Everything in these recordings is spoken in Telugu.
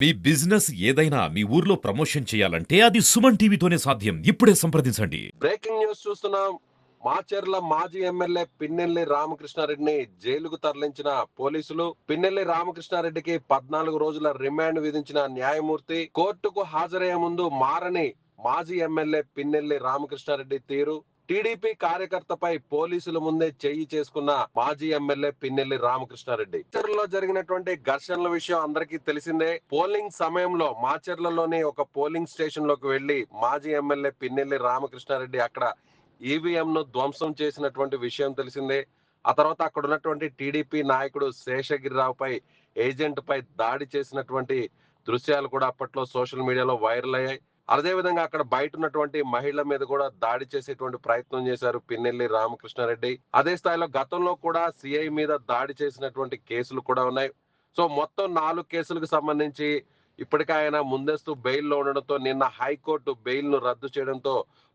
మీ బిజినెస్ ఏదైనా మీ ఊర్లో ప్రమోషన్ చేయాలంటే అది సుమన్ టీవీతోనే సాధ్యం. ఇప్పుడే సంప్రదించండి. బ్రేకింగ్ న్యూస్ చూస్తున్నాం. మాచర్ల మాజీ ఎమ్మెల్యే పిన్నెల్లి రామకృష్ణారెడ్డిని జైలుకు తరలించిన పోలీసులు. పిన్నెల్లి రామకృష్ణారెడ్డికి 14 రోజుల రిమాండ్ విధించిన న్యాయమూర్తి. కోర్టుకు హాజరయ్యే ముందు మారని మాజీ ఎమ్మెల్యే పిన్నెల్లి రామకృష్ణారెడ్డి తీరు. టీడీపీ కార్యకర్తపై పోలీసుల ముందే చెయ్యి చేసుకున్న మాజీ ఎమ్మెల్యే పిన్నెల్లి రామకృష్ణారెడ్డి. మాచర్లలో జరిగినటువంటి ఘర్షణల విషయం అందరికీ తెలిసిందే. పోలింగ్ సమయంలో మాచర్లలోని ఒక పోలింగ్ స్టేషన్ లోకి వెళ్లి మాజీ ఎమ్మెల్యే పిన్నెల్లి రామకృష్ణారెడ్డి అక్కడ ఈవీఎం ను ధ్వంసం చేసినటువంటి విషయం తెలిసిందే. ఆ తర్వాత అక్కడ ఉన్నటువంటి టీడీపీ నాయకుడు శేషగిరిరావుపై ఏజెంట్ పై దాడి చేసినటువంటి దృశ్యాలు కూడా అప్పట్లో సోషల్ మీడియాలో వైరల్ అయ్యాయి. అదే విధంగా అక్కడ బయట ఉన్నటువంటి మహిళ మీద కూడా దాడి చేసేటువంటి ప్రయత్నం చేశారు పిన్నెల్లి రామకృష్ణారెడ్డి. అదే స్థాయిలో గతంలో కూడా సిఐ మీద దాడి చేసినటువంటి కేసులు కూడా ఉన్నాయి. సో మొత్తం 4 కేసులకు సంబంధించి ఇప్పటికే ఆయన ముందస్తు బెయిల్లో ఉండడంతో నిన్న హైకోర్టు బెయిల్ ను రద్దు చేయడంతో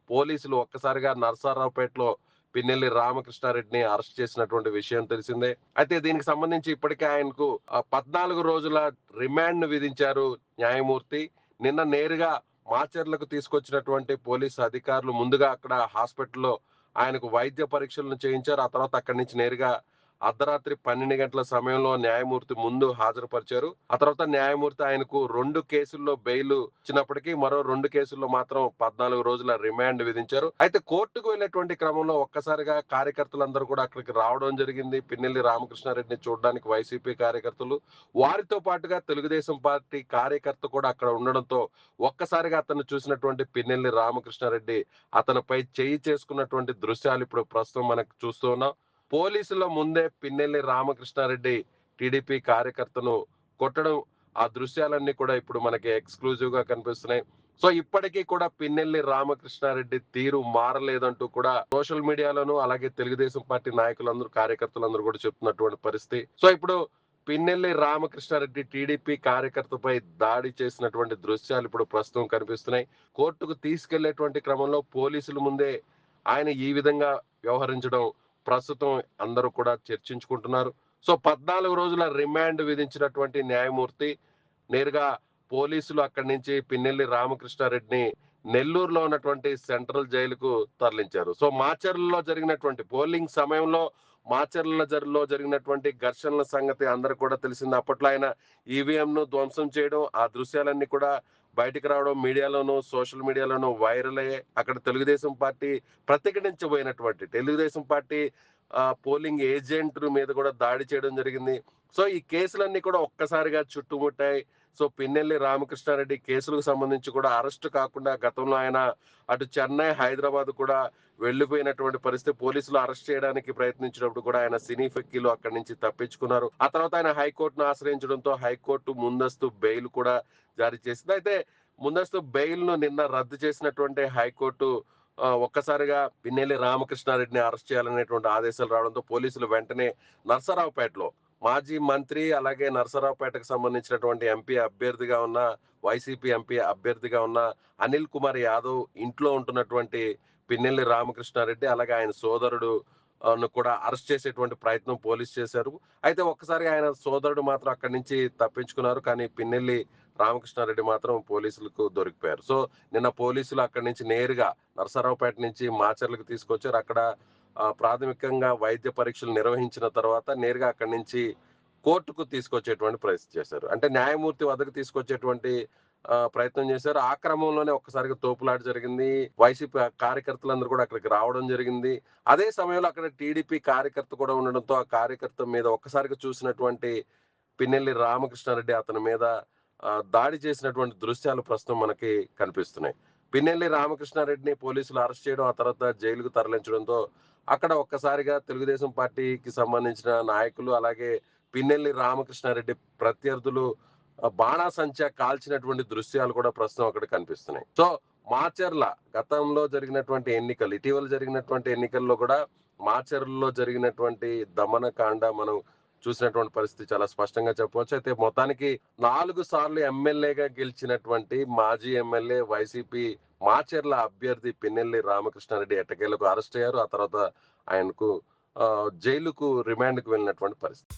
పోలీసులు ఒక్కసారిగా నర్సారావుపేటలో పిన్నెల్లి రామకృష్ణారెడ్డిని అరెస్ట్ చేసినటువంటి విషయం తెలిసిందే. అయితే దీనికి సంబంధించి ఇప్పటికే ఆయనకు 14 రోజుల రిమాండ్ ను విధించారు న్యాయమూర్తి. నిన్న నేరుగా మాచర్లకు తీసుకొచ్చినటువంటి పోలీసు అధికారులు ముందుగా అక్కడ హాస్పిటల్లో ఆయనకు వైద్య పరీక్షలను చేయించారు. ఆ తర్వాత అక్కడి నుంచి నేరుగా అర్ధరాత్రి 12 గంటల సమయంలో న్యాయమూర్తి ముందు హాజరుపరిచారు. ఆ తర్వాత న్యాయమూర్తి ఆయనకు 2 కేసుల్లో బెయిల్ ఇచ్చినప్పటికీ మరో 2 కేసుల్లో మాత్రం 14 రోజుల రిమాండ్ విధించారు. అయితే కోర్టుకు వెళ్ళేటువంటి క్రమంలో ఒక్కసారిగా కార్యకర్తలందరూ కూడా అక్కడికి రావడం జరిగింది. పిన్నెల్లి రామకృష్ణారెడ్డిని చూడడానికి వైసీపీ కార్యకర్తలు, వారితో పాటుగా తెలుగుదేశం పార్టీ కార్యకర్త కూడా అక్కడ ఉండడంతో ఒక్కసారిగా అతను చూసినటువంటి పిన్నెల్లి రామకృష్ణారెడ్డి అతనిపై చేయి చేసుకున్నటువంటి దృశ్యాలు ఇప్పుడు ప్రస్తుతం మనకు చూస్తూ ఉన్నాం. పోలీసుల ముందే పిన్నెల్లి రామకృష్ణారెడ్డి టీడీపీ కార్యకర్తను కొట్టడం, ఆ దృశ్యాలన్నీ కూడా ఇప్పుడు మనకి ఎక్స్క్లూజివ్ గా కనిపిస్తున్నాయి. సో ఇప్పటికీ కూడా పిన్నెల్లి రామకృష్ణారెడ్డి తీరు మారలేదంటూ కూడా సోషల్ మీడియాలోను అలాగే తెలుగుదేశం పార్టీ నాయకులందరూ కార్యకర్తలందరూ కూడా చెప్తున్నటువంటి పరిస్థితి. సో ఇప్పుడు పిన్నెల్లి రామకృష్ణారెడ్డి టీడీపీ కార్యకర్తపై దాడి చేసినటువంటి దృశ్యాలు ఇప్పుడు ప్రస్తుతం కనిపిస్తున్నాయి. కోర్టుకు తీసుకెళ్లేటువంటి క్రమంలో పోలీసుల ముందే ఆయన ఈ విధంగా వ్యవహరించడం ప్రస్తుతం అందరూ కూడా చర్చించుకుంటున్నారు. సో 14 రోజుల రిమాండ్ విధించినటువంటి న్యాయమూర్తి నేరుగా పోలీసులు అక్కడి నుంచి పిన్నెల్లి రామకృష్ణారెడ్డిని నెల్లూరులో ఉన్నటువంటి సెంట్రల్ జైలుకు తరలించారు. సో మాచర్లలో జరిగినటువంటి పోలింగ్ సమయంలో మాచర్లలో జరిగినటువంటి ఘర్షణల సంగతి అందరూ కూడా తెలిసింది. అప్పట్లో ఆయన ఈవీఎం ను ధ్వంసం చేయడం, ఆ దృశ్యాలన్నీ కూడా బయటికి రావడం మీడియాలోను సోషల్ మీడియాలోను వైరల్ అయ్యాయి. అక్కడ తెలుగుదేశం పార్టీ ప్రతిఘటించబోయినటువంటి తెలుగుదేశం పార్టీ పోలింగ్ ఏజెంట్ మీద కూడా దాడి చేయడం జరిగింది. సో ఈ కేసులన్నీ కూడా ఒక్కసారిగా చుట్టుముట్టాయి. సో పిన్నెల్లి రామకృష్ణారెడ్డి కేసులకు సంబంధించి కూడా అరెస్ట్ కాకుండా గతంలో ఆయన అటు చెన్నై, హైదరాబాద్ కూడా వెళ్లిపోయినటువంటి పరిస్థితి. పోలీసులు అరెస్ట్ చేయడానికి ప్రయత్నించినప్పుడు కూడా ఆయన సినీ ఫెక్కీలు అక్కడి నుంచి తప్పించుకున్నారు. ఆ తర్వాత ఆయన హైకోర్టును ఆశ్రయించడంతో హైకోర్టు ముందస్తు బెయిల్ కూడా జారీ చేసింది. అయితే ముందస్తు బెయిల్ ను నిన్న రద్దు చేసినటువంటి హైకోర్టు ఒక్కసారిగా పిన్నెల్లి రామకృష్ణారెడ్డిని అరెస్ట్ చేయాలనేటువంటి ఆదేశాలు రావడంతో పోలీసులు వెంటనే నర్సరావుపేటలో మాజీ మంత్రి అలాగే నర్సరావుపేటకు సంబంధించినటువంటి ఎంపీ అభ్యర్థిగా ఉన్న వైసీపీ ఎంపీ అభ్యర్థిగా ఉన్న అనిల్ కుమార్ యాదవ్ ఇంట్లో ఉంటున్నటువంటి పిన్నెల్లి రామకృష్ణారెడ్డి అలాగే ఆయన సోదరుడు కూడా అరెస్ట్ చేసేటువంటి ప్రయత్నం పోలీసు చేశారు. అయితే ఒక్కసారి ఆయన సోదరుడు మాత్రం అక్కడి నుంచి తప్పించుకున్నారు. కానీ పిన్నెల్లి రామకృష్ణారెడ్డి మాత్రం పోలీసులకు దొరికిపోయారు. సో నిన్న పోలీసులు అక్కడి నుంచి నేరుగా నరసరావుపేట నుంచి మాచర్లకు తీసుకొచ్చారు. అక్కడ ప్రాథమికంగా వైద్య పరీక్షలు నిర్వహించిన తర్వాత నేరుగా అక్కడి నుంచి కోర్టుకు తీసుకొచ్చేటువంటి ప్రయత్నం చేశారు. అంటే న్యాయమూర్తి వద్దకు తీసుకొచ్చేటువంటి ప్రయత్నం చేశారు. ఆ క్రమంలోనే ఒక్కసారిగా తోపులాట జరిగింది. వైసీపీ కార్యకర్తలందరూ కూడా అక్కడికి రావడం జరిగింది. అదే సమయంలో అక్కడ టీడీపీ కార్యకర్త కూడా ఉండడంతో ఆ కార్యకర్త మీద ఒక్కసారిగా చూసినటువంటి పిన్నెల్లి రామకృష్ణారెడ్డి అతని మీద దాడి చేసినటువంటి దృశ్యాలు ప్రస్తుతం మనకి కనిపిస్తున్నాయి. పిన్నెల్లి రామకృష్ణారెడ్డిని పోలీసులు అరెస్ట్ చేయడం, ఆ తర్వాత జైలుకు తరలించడంతో అక్కడ ఒక్కసారిగా తెలుగుదేశం పార్టీకి సంబంధించిన నాయకులు అలాగే పిన్నెల్లి రామకృష్ణారెడ్డి ప్రత్యర్థులు బాణాసంచా కాల్చినటువంటి దృశ్యాలు కూడా ప్రస్తుతం అక్కడ కనిపిస్తున్నాయి. సో మాచర్ల గతంలో జరిగినటువంటి ఎన్నికలు, ఇటీవల జరిగినటువంటి ఎన్నికల్లో కూడా మాచర్లలో జరిగినటువంటి దమనకాండ మనం చూసినటువంటి పరిస్థితి చాలా స్పష్టంగా చెప్పవచ్చు. అయితే మొత్తానికి 4 సార్లు ఎమ్మెల్యేగా గెలిచినటువంటి మాజీ ఎమ్మెల్యే వైసీపీ మాచర్ల అభ్యర్థి పిన్నెల్లి రామకృష్ణారెడ్డి ఎట్టకేలకు అరెస్ట్ అయ్యారు. ఆ తర్వాత ఆయనకు జైలుకు రిమాండ్ కు వెళ్ళినటువంటి పరిస్థితి.